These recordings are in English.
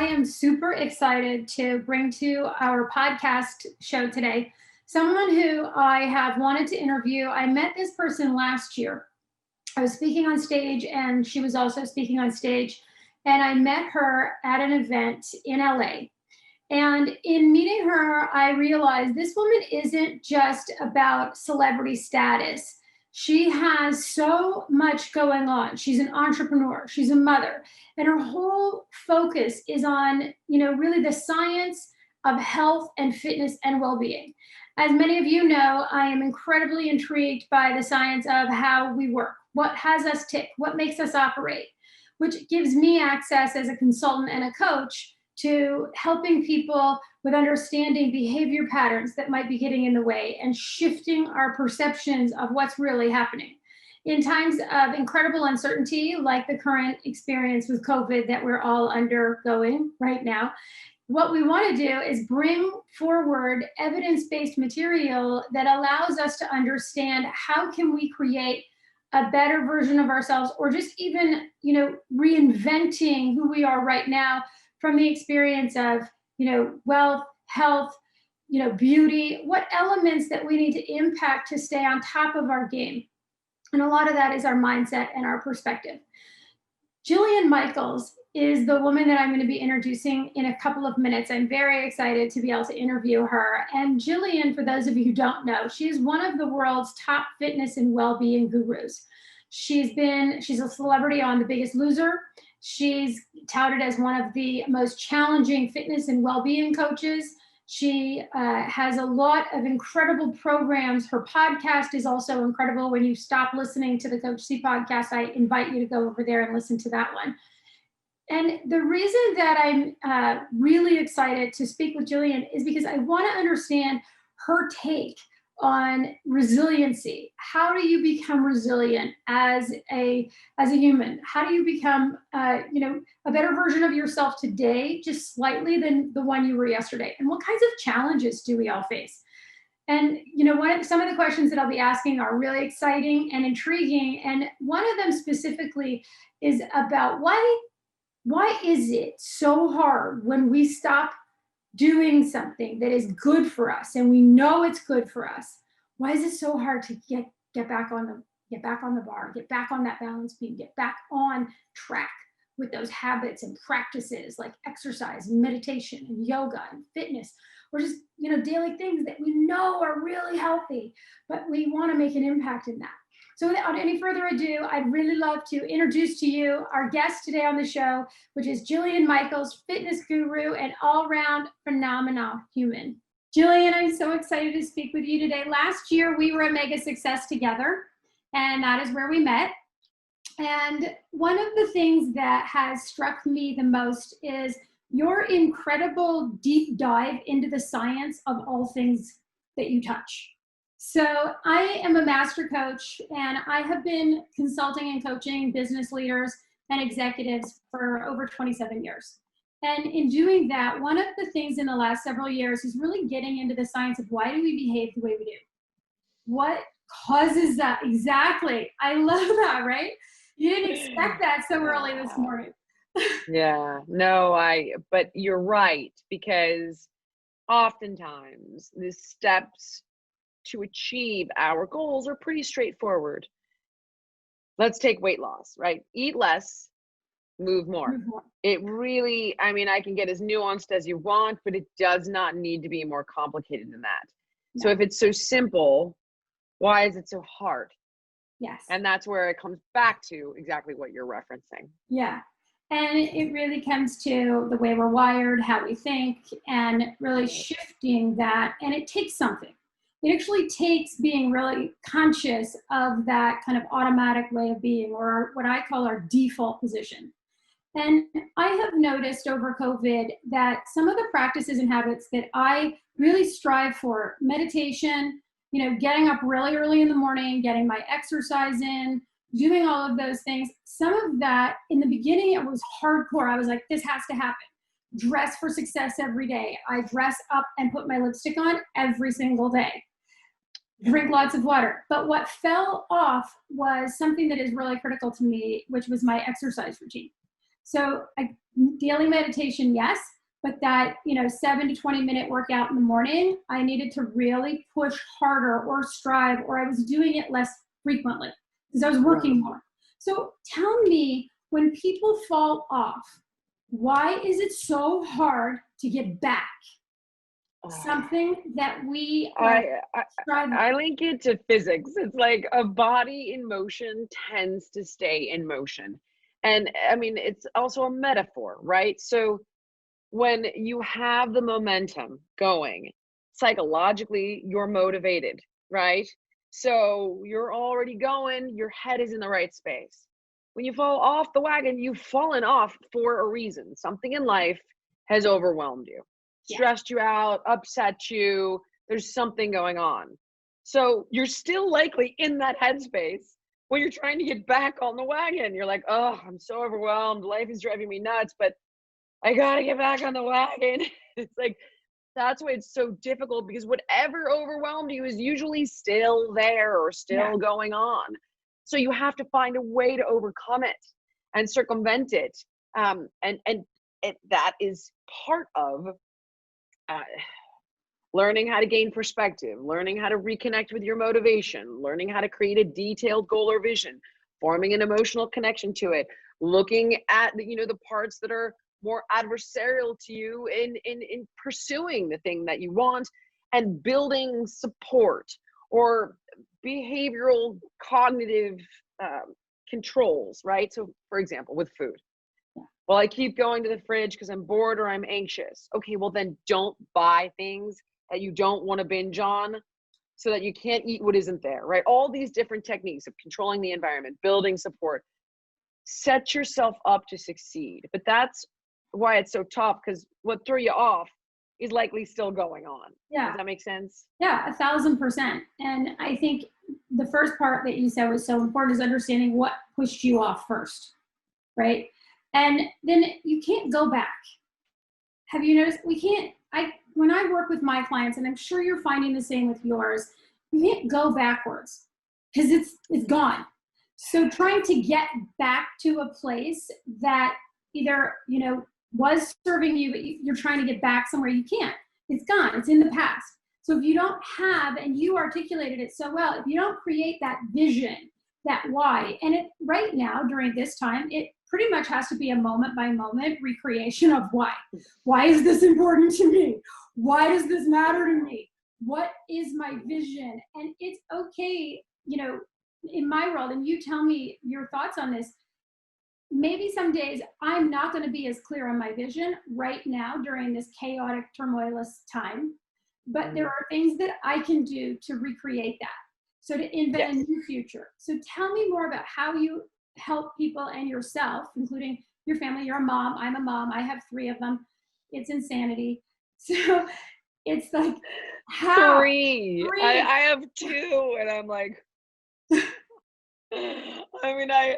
I am super excited to bring to our podcast show today someone who I have wanted to interview. I met this person last year. I was speaking on stage, and she was also speaking on stage, and I met her at an event in LA. And in meeting her, I realized this woman isn't just about celebrity status. She has so much going on. She's an entrepreneur, she's a mother, and her whole focus is on, really the science of health and fitness and well-being. As many of you know, I am incredibly intrigued by the science of how we work, what has us tick, what makes us operate, which gives me access as a consultant and a coach to helping people with understanding behavior patterns that might be getting in the way and shifting our perceptions of what's really happening. In times of incredible uncertainty, like the current experience with COVID that we're all undergoing right now, what we want to do is bring forward evidence-based material that allows us to understand how can we create a better version of ourselves, or just even, reinventing who we are right now from the experience of, wealth, health, beauty, what elements that we need to impact to stay on top of our game. And a lot of that is our mindset and our perspective. Jillian Michaels is the woman that I'm going to be introducing in a couple of minutes. I'm very excited to be able to interview her. And Jillian, for those of you who don't know, she is one of the world's top fitness and well-being gurus. She's a celebrity on The Biggest Loser. She's touted as one of the most challenging fitness and well-being coaches. She has a lot of incredible programs. Her podcast is also incredible. When you stop listening to the CoachC podcast, I invite you to go over there and listen to that one. And the reason that I'm really excited to speak with Jillian is because I want to understand her take on resiliency. How do you become resilient as a human? How do you become a better version of yourself today, just slightly than the one you were yesterday? And what kinds of challenges do we all face? And some of the questions that I'll be asking are really exciting and intriguing. And one of them specifically is about why is it so hard when we stop doing something that is good for us and we know it's good for us? Why is it so hard to get back on the bar, get back on that balance beam, get back on track with those habits and practices like exercise and meditation and yoga and fitness, or just daily things that we know are really healthy, but we want to make an impact in that? So without any further ado, I'd really love to introduce to you our guest today on the show, which is Jillian Michaels, fitness guru and all-round phenomenal human. Jillian, I'm so excited to speak with you today. Last year, we were a mega success together, and that is where we met. And one of the things that has struck me the most is your incredible deep dive into the science of all things that you touch. So I am a master coach, and I have been consulting and coaching business leaders and executives for over 27 years. And in doing that, one of the things in the last several years is really getting into the science of why do we behave the way we do? What causes that? Exactly. I love that, right? You didn't expect that so early this morning. Yeah, no, but you're right, because oftentimes the steps to achieve our goals are pretty straightforward. Let's take weight loss, right? Eat less, move more. It really, I can get as nuanced as you want, but it does not need to be more complicated than that. No. So if it's so simple, why is it so hard? Yes. And that's where it comes back to exactly what you're referencing. Yeah. And it really comes to the way we're wired, how we think, and really shifting that. And it takes something. It actually takes being really conscious of that kind of automatic way of being, or what I call our default position. And I have noticed over COVID that some of the practices and habits that I really strive for, meditation, getting up really early in the morning, getting my exercise in, doing all of those things, some of that in the beginning, it was hardcore. I was like, this has to happen. Dress for success every day. I dress up and put my lipstick on every single day. Drink lots of water. But what fell off was something that is really critical to me, which was my exercise routine. So daily meditation, yes, but that, 7 to 20 minute workout in the morning, I needed to really push harder or strive, or I was doing it less frequently because I was working more. So tell me, when people fall off, why is it so hard to get back? Something that we I link it to physics. It's like a body in motion tends to stay in motion. And I mean, it's also a metaphor, right? So when you have the momentum going, psychologically, you're motivated, right? So you're already going, your head is in the right space. When you fall off the wagon, you've fallen off for a reason. Something in life has overwhelmed you, stressed you out, upset you. There's something going on. So you're still likely in that headspace when you're trying to get back on the wagon. You're like, oh, I'm so overwhelmed. Life is driving me nuts, but I gotta get back on the wagon. It's like, that's why it's so difficult, because whatever overwhelmed you is usually still there or still going on. So you have to find a way to overcome it and circumvent it. And that is part of learning how to gain perspective, learning how to reconnect with your motivation, learning how to create a detailed goal or vision, forming an emotional connection to it, looking at the parts that are more adversarial to you in pursuing the thing that you want, and building support or behavioral cognitive controls, right? So for example, with food, well, I keep going to the fridge because I'm bored or I'm anxious. Okay, well then don't buy things that you don't want to binge on so that you can't eat what isn't there, right? All these different techniques of controlling the environment, building support, set yourself up to succeed. But that's why it's so tough, because what threw you off is likely still going on. Yeah. Does that make sense? Yeah, 1,000%. And I think the first part that you said was so important, is understanding what pushed you off first, right? And then you can't go back. Have you noticed? When I work with my clients, and I'm sure you're finding the same with yours, you can't go backwards because it's gone. So trying to get back to a place that either, was serving you, but you're trying to get back somewhere, you can't. It's gone. It's in the past. So if you don't have, and you articulated it so well, if you don't create that vision, that why, and it right now during this time, it pretty much has to be a moment by moment recreation of why. Why is this important to me? Why does this matter to me? What is my vision? And it's okay, in my world, and you tell me your thoughts on this, maybe some days I'm not going to be as clear on my vision right now during this chaotic, turmoilous time, but there are things that I can do to recreate that. So to invent a new future. So tell me more about how you help people and yourself, including your family. You're a mom. I'm a mom. I have 3 of them. It's insanity. So it's like, how? 3. I have 2, and I'm like, I mean, I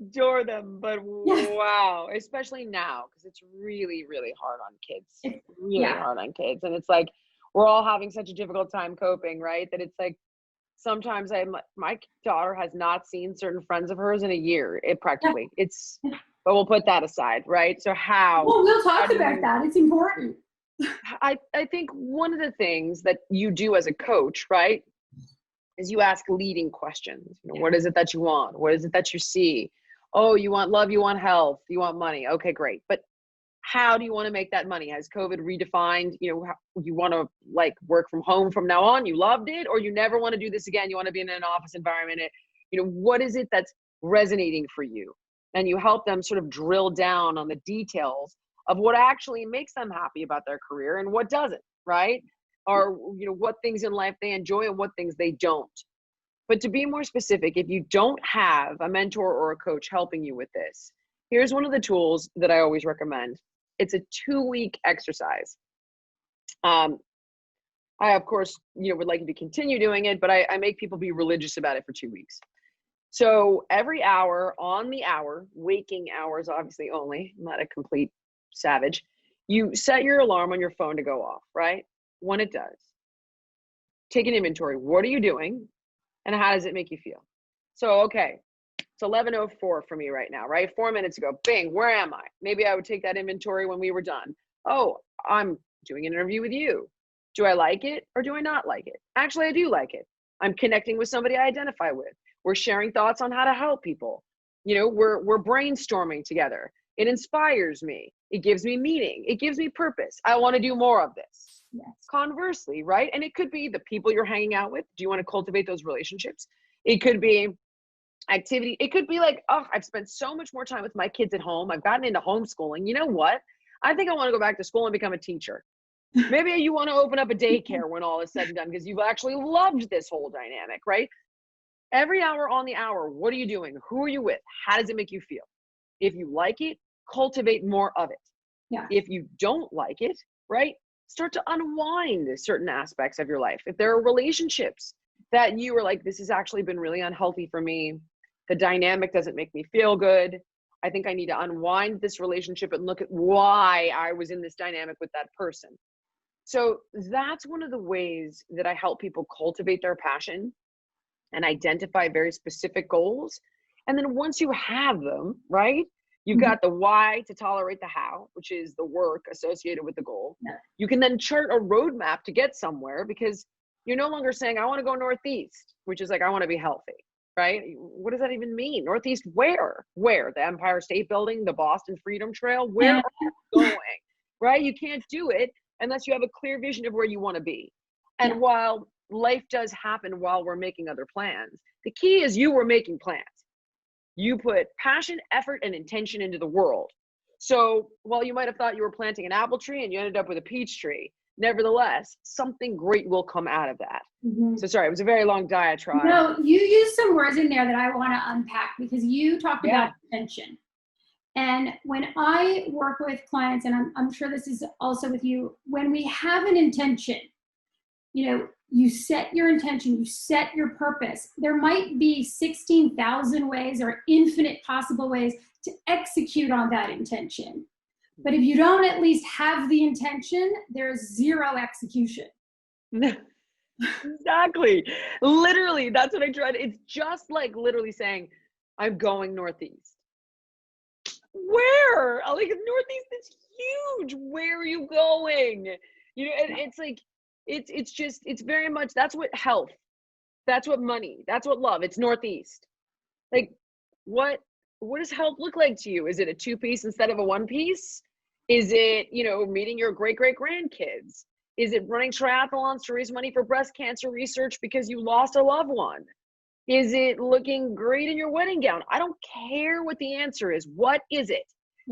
adore them, but wow, especially now, because it's really, really hard on kids. It's really hard on kids. And it's like, we're all having such a difficult time coping, right? That it's like, sometimes my daughter has not seen certain friends of hers in a year. But we'll put that aside, right? So we'll talk about that. It's important. I think one of the things that you do as a coach, right, is you ask leading questions. What is it that you want? What is it that you see? Oh, you want love, you want health, you want money. Okay, great. But how do you want to make that money? Has COVID redefined, you want to work from home from now on? You loved it, or you never want to do this again? You want to be in an office environment? What is it that's resonating for you? And you help them sort of drill down on the details of what actually makes them happy about their career and what doesn't, right? Or, what things in life they enjoy and what things they don't. But to be more specific, if you don't have a mentor or a coach helping you with this, here's one of the tools that I always recommend. It's a 2-week exercise. I, of course, would like you to continue doing it, but I make people be religious about it for 2 weeks. So every hour, on the hour, waking hours, obviously only, I'm not a complete savage, you set your alarm on your phone to go off, right? When it does, take an inventory. What are you doing? And how does it make you feel? So, okay, It's 11:04 for me right now, right? 4 minutes ago, bing, where am I? Maybe I would take that inventory when we were done. Oh, I'm doing an interview with you. Do I like it or do I not like it? Actually, I do like it. I'm connecting with somebody I identify with. We're sharing thoughts on how to help people. We're brainstorming together. It inspires me. It gives me meaning. It gives me purpose. I want to do more of this. Yes. Conversely, right? And it could be the people you're hanging out with. Do you want to cultivate those relationships? It could be activity. It could be like, oh, I've spent so much more time with my kids at home. I've gotten into homeschooling. You know what? I think I want to go back to school and become a teacher. Maybe you want to open up a daycare when all is said and done because you've actually loved this whole dynamic, right? Every hour on the hour, what are you doing? Who are you with? How does it make you feel? If you like it, cultivate more of it. Yeah. If you don't like it, right, start to unwind certain aspects of your life. If there are relationships that you are like, this has actually been really unhealthy for me, the dynamic doesn't make me feel good, I think I need to unwind this relationship and look at why I was in this dynamic with that person. So that's one of the ways that I help people cultivate their passion and identify very specific goals. And then once you have them, right, you've got the why to tolerate the how, which is the work associated with the goal. Yeah. You can then chart a roadmap to get somewhere because you're no longer saying, I want to go northeast, which is like, I want to be healthy, right? What does that even mean? Northeast where? Where? The Empire State Building, the Boston Freedom Trail? Where are you going, right? You can't do it unless you have a clear vision of where you want to be. And while life does happen while we're making other plans, the key is you were making plans. You put passion, effort, and intention into the world. So while you might have thought you were planting an apple tree and you ended up with a peach tree, nevertheless, something great will come out of that. So sorry, it was a very long diatribe. No, you used some words in there that I want to unpack because you talked about intention. And when I work with clients, and I'm sure this is also with you, when we have an intention, you set your intention, you set your purpose. There might be 16,000 ways or infinite possible ways to execute on that intention. But if you don't at least have the intention, there's zero execution. Exactly. Literally, that's what I tried. It's just like literally saying, I'm going northeast. Where? Like, northeast is huge. Where are you going? And it's like, it's very much, that's what health, that's what money, that's what love, it's northeast. Like, what does health look like to you? Is it a 2-piece instead of a 1-piece? Is it, meeting your great grandkids? Is it running triathlons to raise money for breast cancer research because you lost a loved one? Is it looking great in your wedding gown? I don't care what the answer is. What is it?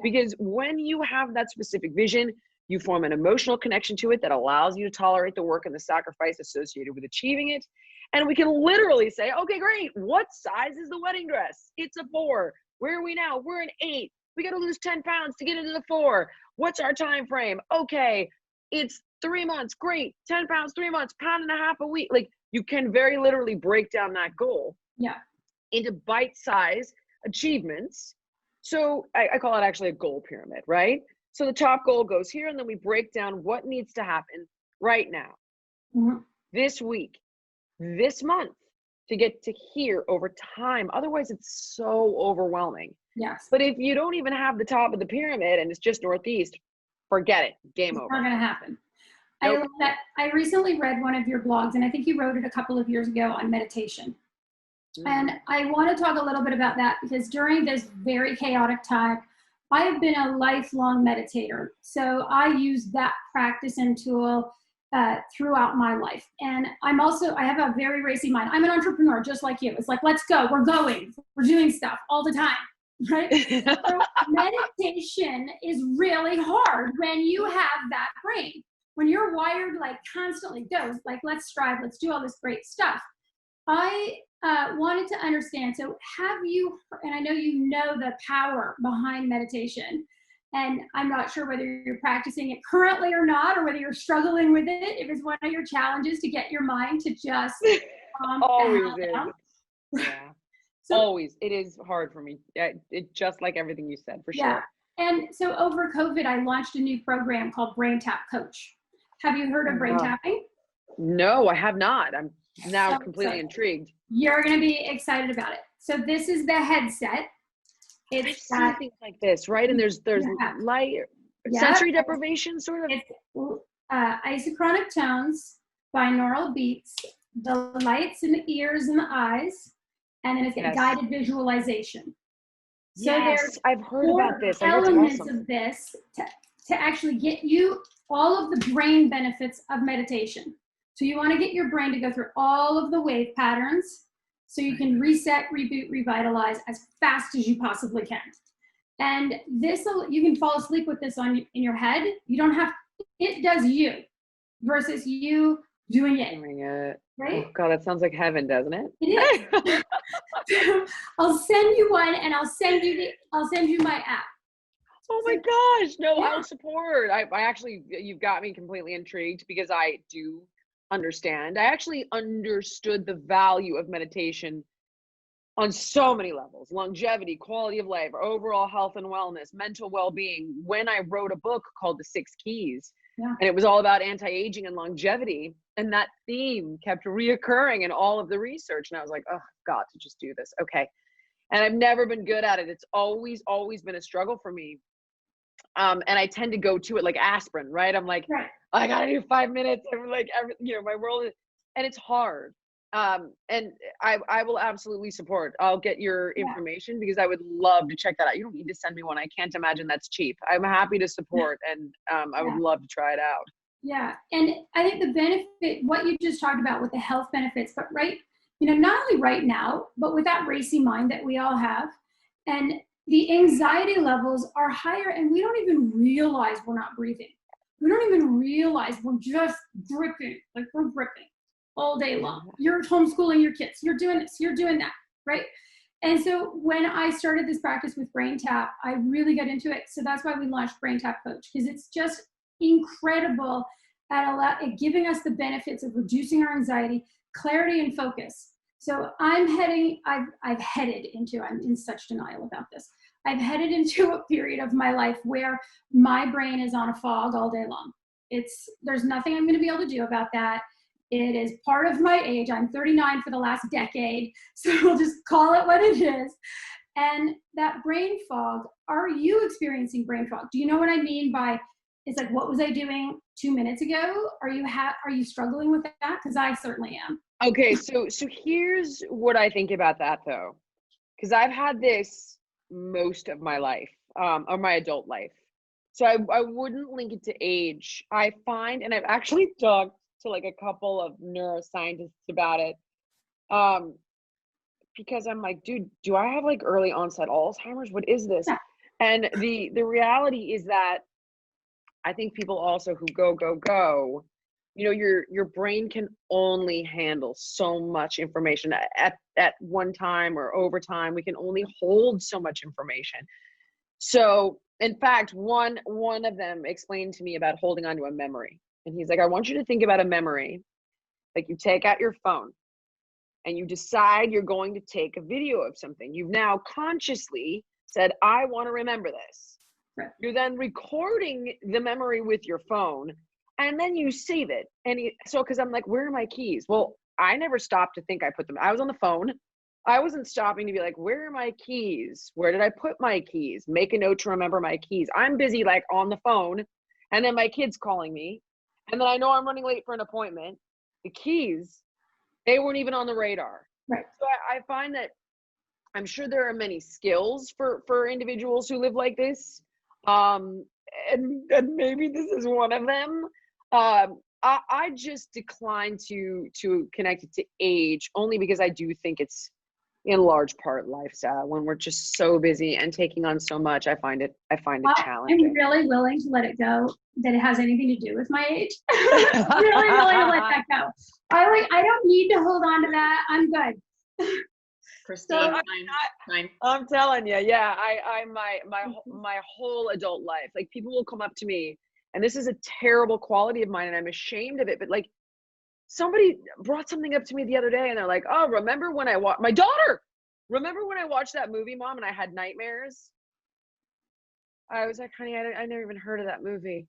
Because when you have that specific vision, you form an emotional connection to it that allows you to tolerate the work and the sacrifice associated with achieving it. And we can literally say, okay, great. What size is the wedding dress? It's a 4. Where are we now? We're an 8. We got to lose 10 pounds to get into the 4. What's our time frame? Okay, it's 3 months. Great. 10 pounds, 3 months, 1.5 pounds a week. Like, you can very literally break down that goal into bite-sized achievements. So I call it actually a goal pyramid, right? So the top goal goes here, and then we break down what needs to happen right now, this week, this month, to get to here over time. Otherwise, it's so overwhelming. Yes. But if you don't even have the top of the pyramid and it's just northeast, forget it. Game over. It's not going to happen. Nope. I love that. I recently read one of your blogs, and I think you wrote it a couple of years ago on meditation. And I want to talk a little bit about that because during this very chaotic time, I have been a lifelong meditator. So I use that practice and tool throughout my life. And I have a very racy mind. I'm an entrepreneur, just like you. It's like, let's go. We're going. We're doing stuff all the time, right? So meditation is really hard when you have that brain. When you're wired, like constantly go, like, let's strive, let's do all this great stuff. I wanted to understand, so have you, and I know you know the power behind meditation, and I'm not sure whether you're practicing it currently or not, or whether you're struggling with it, if it's one of your challenges to get your mind to just always is. down. Yeah. So, always. It is hard for me. It just like everything you said, for sure. And so over COVID, I launched a new program called Braintap Coach. Have you heard of brain tapping? No, I have not. I'm now completely intrigued. You're going to be excited about it. So this is the headset. I've It's seen got, things like this, right? And there's yeah, light, yeah, sensory deprivation, sort of. it's isochronic tones, binaural beats, the lights in the ears and the eyes, and then it's got Yes. guided visualization. So Yes, there's I've heard 4 about this. I heard it's elements awesome. of this to actually get you all of the brain benefits of meditation. So you want to get your brain to go through all of the wave patterns so you can reset, reboot, revitalize as fast as you possibly can. And this, you can fall asleep with this on in your head. You don't have, it does you versus you doing it. Doing it. Right? Oh God, that sounds like heaven, doesn't it? It is. I'll send you one, and I'll send you my app. Oh my gosh. No, Yeah. I'll support. I actually, you've got me completely intrigued because I do understand. I actually understood the value of meditation on so many levels: longevity, quality of life, overall health and wellness, mental well-being, when I wrote a book called The 6 Keys. Yeah. And it was all about anti-aging and longevity. And that theme kept reoccurring in all of the research. And I was like, oh, I've got to just do this. Okay. And I've never been good at it. It's always been a struggle for me. And I tend to go to it like aspirin, right? I'm like, Right. I gotta do 5 minutes. I'm like, my world is, and it's hard. And I will absolutely support. I'll get your information because I would love to check that out. You don't need to send me one. I can't imagine that's cheap. I'm happy to support, and I would love to try it out. Yeah, and I think the benefit, what you just talked about with the health benefits, but not only right now, but with that racy mind that we all have, and the anxiety levels are higher, and we don't even realize we're not breathing. We don't even realize we're just gripping, like we're gripping all day long. You're homeschooling your kids. You're doing this. You're doing that, right? And so when I started this practice with Braintap, I really got into it. So that's why we launched Braintap Coach, because it's just incredible at giving us the benefits of reducing our anxiety, clarity, and focus. So I'm in such denial about this. I've headed into a period of my life where my brain is on a fog all day long. There's nothing I'm going to be able to do about that. It is part of my age. I'm 39 for the last decade, so we'll just call it what it is. And that brain fog, are you experiencing brain fog? Do you know what I mean by, it's like, what was I doing 2 minutes ago? Are you struggling with that? Because I certainly am. Okay, so here's what I think about that though, because I've had this most of my life, or my adult life. So I wouldn't link it to age. I find, and I've actually talked to like a couple of neuroscientists about it, because I'm like, dude, do I have like early onset Alzheimer's? What is this? Yeah. And the reality is that I think people also who go, your brain can only handle so much information at one time, or over time. We can only hold so much information. So in fact, one of them explained to me about holding on to a memory. And he's like, I want you to think about a memory. Like, you take out your phone and you decide you're going to take a video of something. You've now consciously said, I want to remember this. Right. You're then recording the memory with your phone, and then you save it. And because I'm like, where are my keys? Well, I never stopped to think I put them. I was on the phone. I wasn't stopping to be like, where are my keys? Where did I put my keys? Make a note to remember my keys. I'm busy like on the phone, and then my kid's calling me, and then I know I'm running late for an appointment. The keys, they weren't even on the radar. Right. So I find that I'm sure there are many skills for individuals who live like this. And maybe this is one of them. I just decline to connect it to age, only because I do think it's in large part lifestyle. When we're just so busy and taking on so much, I find it challenging. I'm really willing to let it go that it has anything to do with my age. I'm really willing to let that go. I don't need to hold on to that. I'm good. Christine, I'm telling you, yeah. My whole adult life, like, people will come up to me, and this is a terrible quality of mine, and I'm ashamed of it. But like, somebody brought something up to me the other day, and they're like, "Oh, remember when I watched my daughter? Remember when I watched that movie, Mom, and I had nightmares?" I was like, "Honey, I never even heard of that movie."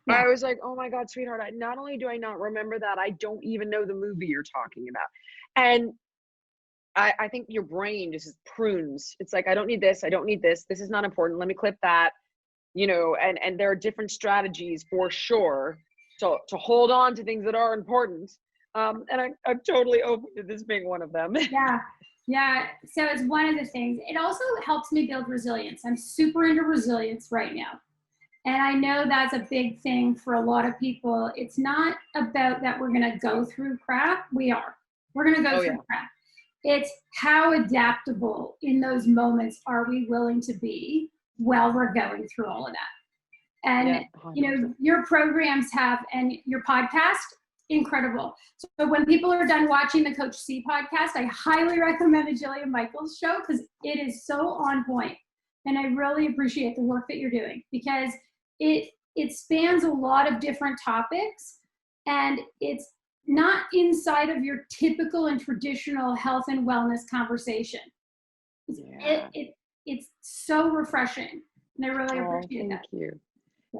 Yeah. I was like, "Oh my God, sweetheart! Not only do I not remember that, I don't even know the movie you're talking about." And I think your brain just prunes. It's like, I don't need this. I don't need this. This is not important. Let me clip that, and there are different strategies for sure to hold on to things that are important. And I'm totally open to this being one of them. Yeah. Yeah. So it's one of the things. It also helps me build resilience. I'm super into resilience right now. And I know that's a big thing for a lot of people. It's not about that we're going to go through crap. We're going to go through crap. It's how adaptable in those moments are we willing to be while we're going through all of that. And, your programs and your podcast, incredible. So when people are done watching the CoachC podcast, I highly recommend the Jillian Michaels show because it is so on point. And I really appreciate the work that you're doing because it spans a lot of different topics, and it's not inside of your typical and traditional health and wellness conversation. It's so refreshing, and I really appreciate that. Thank you.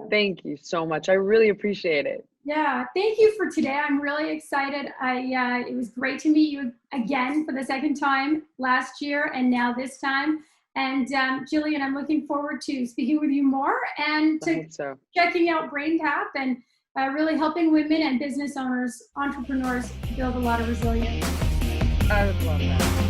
Thank you so much. I really appreciate it. Yeah, thank you for today. I'm really excited. It was great to meet you again for the second time last year and now this time. And Jillian, I'm looking forward to speaking with you more and to checking out Braintap and really helping women and business owners, entrepreneurs build a lot of resilience. I would love that.